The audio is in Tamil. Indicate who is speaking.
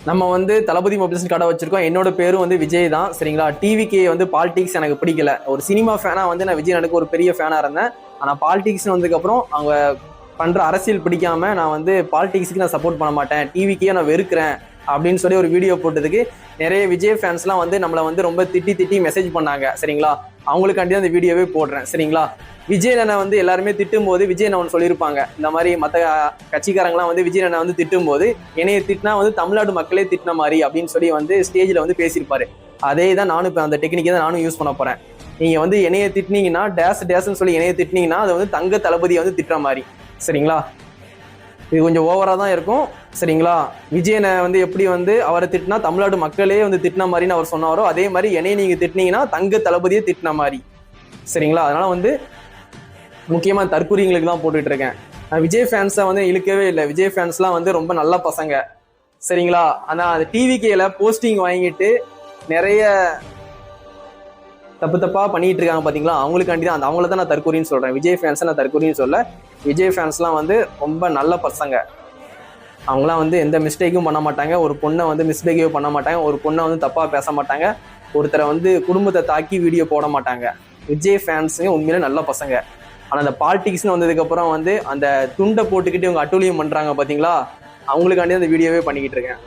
Speaker 1: நம்ம வந்து தளபதி மொபைல்ஸ் கடை வச்சிருக்கோம். என்னோட பேரும் வந்து விஜய் தான், சரிங்களா. டிவிக்கு வந்து பாலிடிக்ஸ் எனக்கு பிடிக்கல. ஒரு சினிமா ஃபேனா வந்து நான் விஜய் எனக்கு ஒரு பெரிய ஃபேனா இருந்தேன். ஆனா பாலிடிக்ஸ் வந்ததுக்கப்புறம் அவங்க பண்ற அரசியல் பிடிக்காம நான் வந்து பாலிடிக்ஸ்க்கு நான் சப்போர்ட் பண்ண மாட்டேன், டிவிக்கே நான் வெறுக்கிறேன் அப்படின்னு சொல்லி ஒரு வீடியோ போட்டதுக்கு நிறைய விஜய் ஃபேன்ஸ்லாம் வந்து நம்மளை வந்து ரொம்ப திட்டி மெசேஜ் பண்ணாங்க, சரிங்களா. அவங்களுக்காண்டி அந்த வீடியோவே போடுறேன், சரிங்களா. விஜய் அண்ணனை வந்து எல்லாருமே திட்டும் போது விஜய் அண்ணன் சொல்லியிருப்பாங்க, இந்த மாதிரி மற்ற கட்சிக்காரங்களாம் வந்து விஜய் அண்ணன் வந்து திட்டும் போது என்னைய திட்டினா வந்து தமிழ்நாடு மக்களே திட்டின மாதிரி அப்படின்னு சொல்லி வந்து ஸ்டேஜில் வந்து பேசியிருப்பாரு. அதே தான் நானும் இப்போ அந்த டெக்னிக்கை தான் நானும் யூஸ் பண்ண போறேன். நீங்க வந்து என்னைய திட்டினீங்கன்னா டேஸ்ன்னு சொல்லி என்னைய திட்டினீங்கன்னா அது வந்து தங்க தளபதியை வந்து திட்டுற மாதிரி, சரிங்களா. இது கொஞ்சம் ஓவரா தான் இருக்கும், சரிங்களா. விஜயனை வந்து எப்படி வந்து அவரை திட்டினா தமிழ்நாடு மக்களே வந்து திட்டின மாதிரின்னு அவர் சொன்னாரோ அதே மாதிரி என்னைய நீங்க திட்டினீங்கன்னா தங்க தளபதியை திட்டின மாதிரி, சரிங்களா. அதனால வந்து முக்கியமா தற்கூரிங்களுக்கு தான் போட்டுட்டு இருக்கேன். விஜய் ஃபேன்ஸை வந்து இழுக்கவே இல்லை. விஜய் ஃபேன்ஸ்லாம் வந்து ரொம்ப நல்ல பசங்க, சரிங்களா. ஆனா அது டிவிகேல போஸ்டிங் வாங்கிட்டு நிறைய தப்பா பண்ணிட்டு இருக்காங்க பாத்தீங்களா, அவங்களுக்காண்டி தான் அவங்கள தான் நான் தற்கூரின்னு சொல்றேன். விஜய் ஃபேன்ஸை நான் தற்கூரின்னு சொல்ல. விஜய் ஃபேன்ஸ்லாம் வந்து ரொம்ப நல்ல பசங்க. அவங்களாம் வந்து எந்த மிஸ்டேக்கும் பண்ண மாட்டாங்க, ஒரு பொண்ணை வந்து மிஸ்பிஹேவ் பண்ண மாட்டாங்க, ஒரு பொண்ணை வந்து தப்பா பேச மாட்டாங்க, ஒருத்தரை வந்து குடும்பத்தை தாக்கி வீடியோ போட மாட்டாங்க. விஜய் ஃபேன்ஸுங்க உண்மையிலே நல்ல பசங்க. ஆனா அந்த பாலிடிக்ஸ்னு வந்ததுக்கு அப்புறம் வந்து அந்த துண்டை போட்டுக்கிட்டு இவங்க அட்டூழியம் பண்றாங்க பாத்தீங்களா, அவங்களுக்காண்டி அந்த வீடியோவே பண்ணிக்கிட்டு இருக்கேன்.